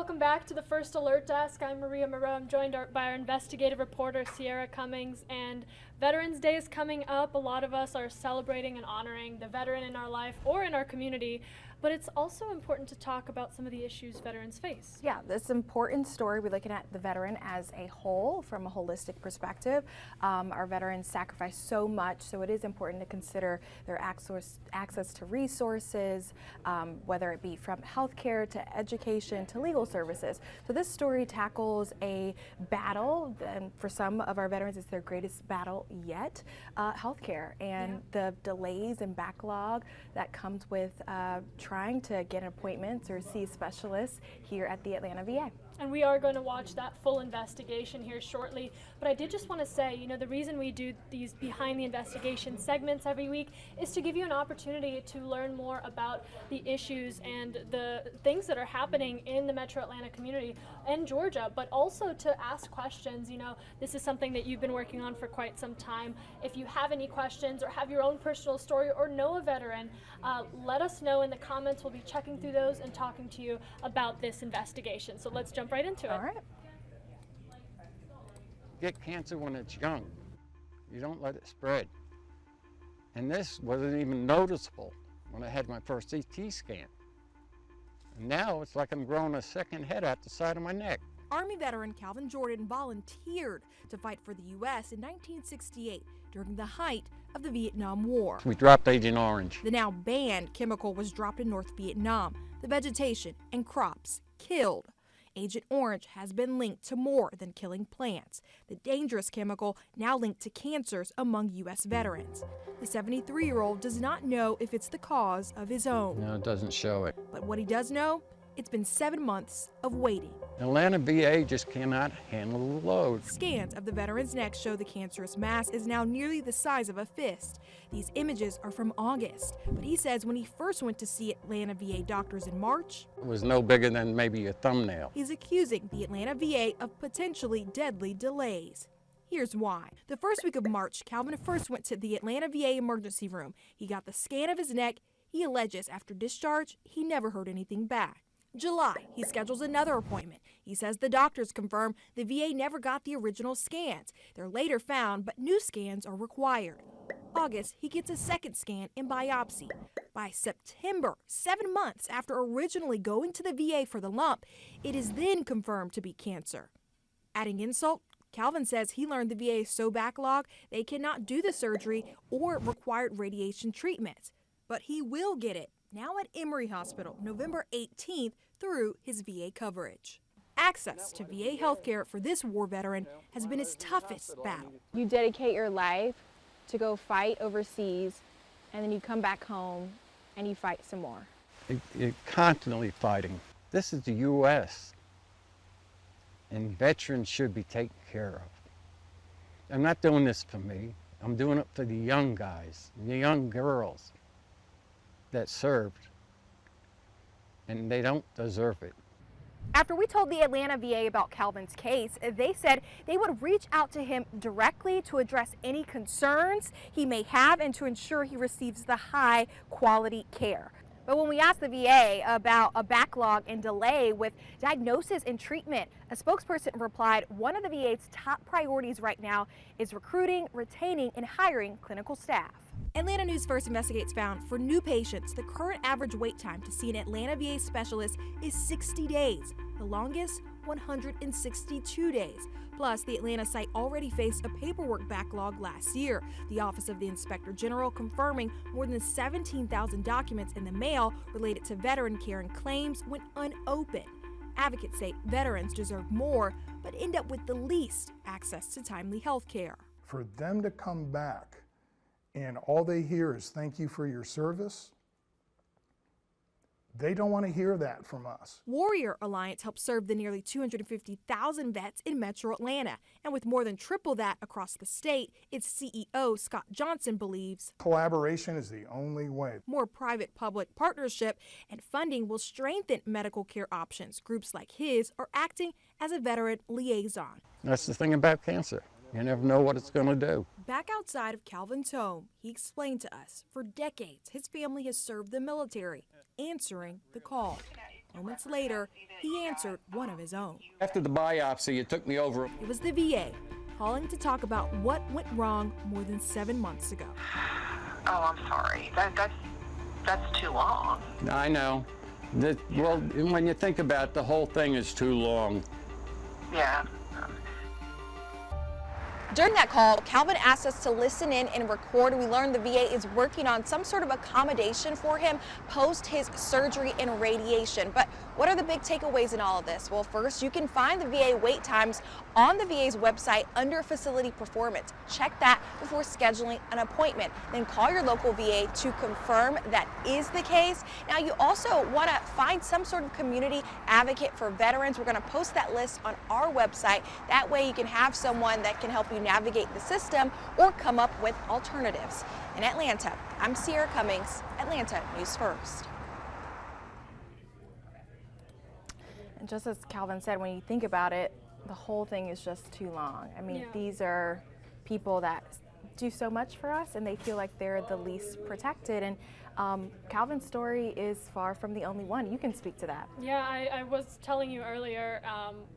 Welcome back to the First Alert Desk. I'm Maria Moreau. I'm joined by our investigative reporter, Ciara Cummings. And Veterans Day is coming up. A lot of us are celebrating and honoring the veteran in our life or in our community. But it's also important to talk about some of the issues veterans face. Yeah, this important story, we're looking at the veteran as a whole from a holistic perspective. Our veterans sacrifice so much, so it is important to consider their access to resources, whether it be from healthcare to education to legal services. So this story tackles a battle, and for some of our veterans it's their greatest battle yet, healthcare and the delays and backlog that comes with trying to get appointments or see specialists here at the Atlanta VA. And we are going to watch that full investigation here shortly. But I did just want to say, you know, the reason we do these behind the investigation segments every week is to give you an opportunity to learn more about the issues and the things that are happening in the Metro Atlanta community and Georgia, but also to ask questions. You know, this is something that you've been working on for quite some time. If you have any questions or have your own personal story or know a veteran, let us know in the comments. We'll be checking through those and talking to you about this investigation. So let's jump right into it. All right. Get cancer when it's young. You don't let it spread. And this wasn't even noticeable when I had my first CT scan. And now it's like I'm growing a second head out the side of my neck. Army veteran Calvin Jordan volunteered to fight for the U.S. in 1968 during the height of the Vietnam War. We dropped Agent Orange. The now banned chemical was dropped in North Vietnam. The vegetation and crops killed. Agent Orange has been linked to more than killing plants. The dangerous chemical now linked to cancers among U.S. veterans. The 73-year-old does not know if it's the cause of his own. No, it doesn't show it. But what he does know, it's been 7 months of waiting. Atlanta VA just cannot handle the load. Scans of the veteran's neck show the cancerous mass is now nearly the size of a fist. These images are from August, but he says when he first went to see Atlanta VA doctors in March, It was no bigger than maybe a thumbnail. he's accusing the Atlanta VA of potentially deadly delays. Here's why. The first week of March, Calvin first went to the Atlanta VA emergency room. He got the scan of his neck. He alleges after discharge, he never heard anything back. July, he schedules another appointment. He says the doctors confirm the VA never got the original scans. They're later found, but new scans are required. August, he gets a second scan and biopsy. By September, 7 months after originally going to the VA for the lump, it is then confirmed to be cancer. Adding insult, Calvin says he learned the VA is so backlogged they cannot do the surgery or required radiation treatment. But he will get it, now at Emory Hospital, November 18th, through his VA coverage. Access to VA healthcare for this war veteran has been his toughest battle. You dedicate your life to go fight overseas, and then you come back home and you fight some more. You're constantly fighting. This is the U.S. and veterans should be taken care of. I'm not doing this for me. I'm doing it for the young guys, the young girls that served, and they don't deserve it. After we told the Atlanta VA about Calvin's case, they said they would reach out to him directly to address any concerns he may have and to ensure he receives the high quality care. But when we asked the VA about a backlog and delay with diagnosis and treatment, a spokesperson replied, one of the VA's top priorities right now is recruiting, retaining, and hiring clinical staff. Atlanta News First Investigates found for new patients, the current average wait time to see an Atlanta VA specialist is 60 days. The longest, 162 days. Plus, the Atlanta site already faced a paperwork backlog last year. The Office of the Inspector General confirming more than 17,000 documents in the mail related to veteran care and claims went unopened. Advocates say veterans deserve more, but end up with the least access to timely health care. For them to come back and all they hear is thank you for your service, they don't want to hear that from us. Warrior Alliance helps serve the nearly 250,000 vets in Metro Atlanta. And with more than triple that across the state, its CEO, Scott Johnson, believes Collaboration is the only way. more private-public partnership and funding will strengthen medical care options. Groups like his are acting as a veteran liaison. That's the thing about cancer. You never know what it's going to do. Back outside of Calvin's home, he explained to us, for decades, his family has served the military, answering the call. Moments later, he answered one of his own. After the biopsy, it took me over. It was the VA calling to talk about what went wrong more than 7 months ago. Oh, I'm sorry. That's too long. I know. Well, when you think about it, the whole thing is too long. Yeah. During that call, Calvin asked us to listen in and record. We learned the VA is working on some sort of accommodation for him post his surgery and radiation. But what are the big takeaways in all of this? Well, first, you can find the VA wait times on the VA's website under facility performance. Check that before scheduling an appointment. Then call your local VA to confirm that is the case. Now, you also want to find some sort of community advocate for veterans. We're going to post that list on our website. That way you can have someone that can help you navigate the system or come up with alternatives. In Atlanta, I'm Ciara Cummings, Atlanta News First. And just as Calvin said, when you think about it, the whole thing is just too long. I mean, these are people that do so much for us and they feel like they're the least protected. And Calvin's story is far from the only one. You can speak to that. Yeah, I was telling you earlier,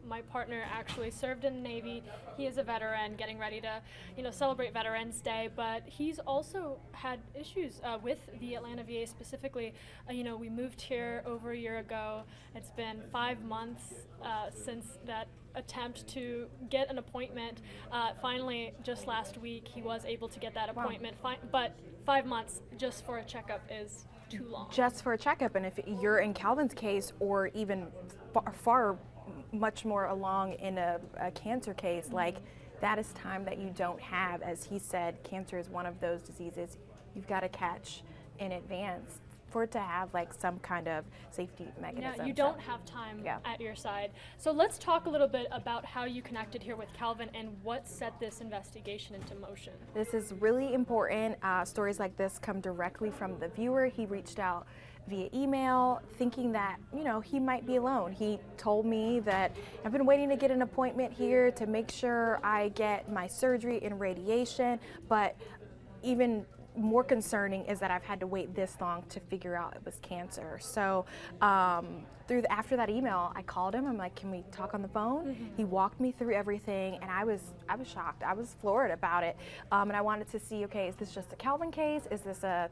my partner actually served in the Navy. He is a veteran getting ready to, celebrate Veterans Day, but he's also had issues with the Atlanta VA specifically. We moved here over a year ago. It's been 5 months since that attempt to get an appointment. Finally, just last week, he was able to get that appointment, but 5 months just for a checkup is too long. Just for a checkup, and if you're in Calvin's case, or even far much more along in a cancer case, like that is time that you don't have. As he said, cancer is one of those diseases you've got to catch in advance for it to have like some kind of safety mechanism. Yeah, you don't have time at your side. So let's talk a little bit about how you connected here with Calvin and what set this investigation into motion. This is really important. Stories like this come directly from the viewer. He reached out via email thinking that, he might be alone. He told me that I've been waiting to get an appointment here to make sure I get my surgery and radiation, but even more concerning is that I've had to wait this long to figure out it was cancer. So after that email, I called him. I'm like, can we talk on the phone? He walked me through everything, and I was shocked. I was floored about it. And I wanted to see, okay, is this just a Calvin case? Is this a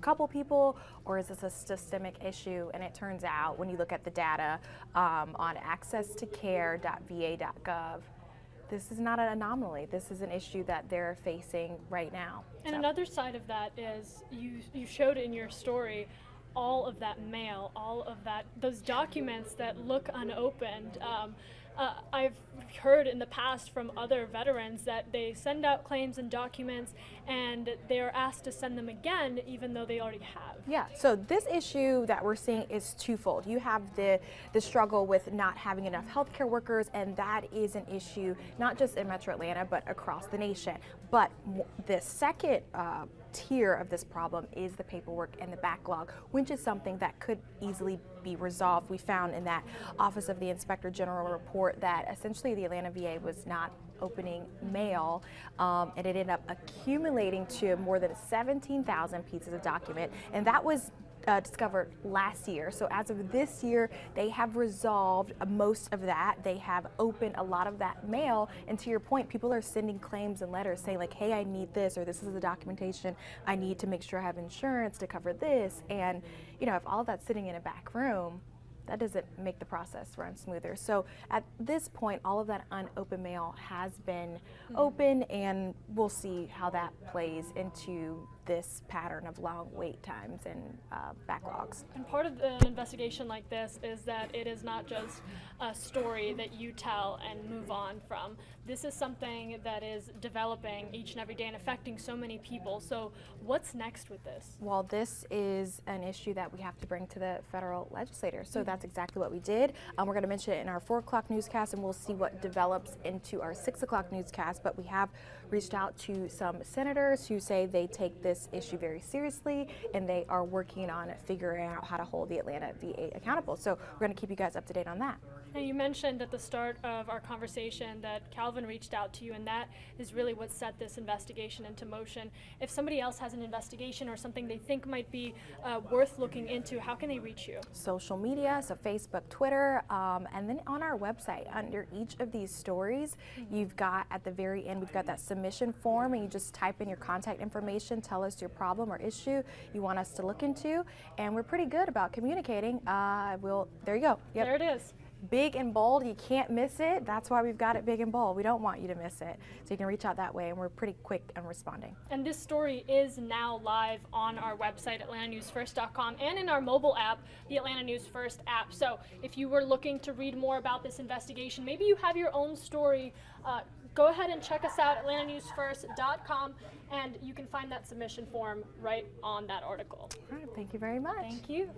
couple people, or is this a systemic issue? And it turns out, when you look at the data on accesstocare.va.gov, this is not an anomaly. This is an issue that they're facing right now. And another side of that is you showed in your story all of that mail, all of those documents that look unopened. I've heard in the past from other veterans that they send out claims and documents and they're asked to send them again even though they already have. Yeah, so this issue that we're seeing is twofold. You have the struggle with not having enough healthcare workers, and that is an issue not just in Metro Atlanta but across the nation. But the second tier of this problem is the paperwork and the backlog, which is something that could easily be resolved. We found in that Office of the Inspector General report that essentially the Atlanta VA was not opening mail, and it ended up accumulating to more than 17,000 pieces of document, and that was discovered last year. So as of this year, they have resolved most of that. They have opened a lot of that mail, and to your point, people are sending claims and letters saying like, hey, I need this, or this is the documentation I need to make sure I have insurance to cover this. And if all of that's sitting in a back room, that doesn't make the process run smoother. So at this point, all of that unopened mail has been open, and we'll see how that plays into this pattern of long wait times and backlogs. And part of an investigation like this is that it is not just a story that you tell and move on from. This is something that is developing each and every day and affecting so many people. So what's next with this? Well, this is an issue that we have to bring to the federal legislators. So that's exactly what we did. We're going to mention it in our 4 o'clock newscast, and we'll see what develops into our 6 o'clock newscast. But we have reached out to some senators who say they take this this issue very seriously, and they are working on figuring out how to hold the Atlanta VA accountable. So we're going to keep you guys up to date on that. Now, you mentioned at the start of our conversation that Calvin reached out to you, and that is really what set this investigation into motion. If somebody else has an investigation or something they think might be worth looking into, how can they reach you? Social media, so Facebook, Twitter, and then on our website, under each of these stories, you've got at the very end, we've got that submission form, and you just type in your contact information, tell us your problem or issue you want us to look into, and we're pretty good about communicating. There you go. Yep. There it is. Big and bold, you can't miss it. That's why we've got it big and bold. We don't want you to miss it. So you can reach out that way, and we're pretty quick in responding. And this story is now live on our website, atlantanewsfirst.com, and in our mobile app, the Atlanta News First app. So if you were looking to read more about this investigation, maybe you have your own story, go ahead and check us out, atlantanewsfirst.com, and you can find that submission form right on that article. All right, thank you very much. Thank you.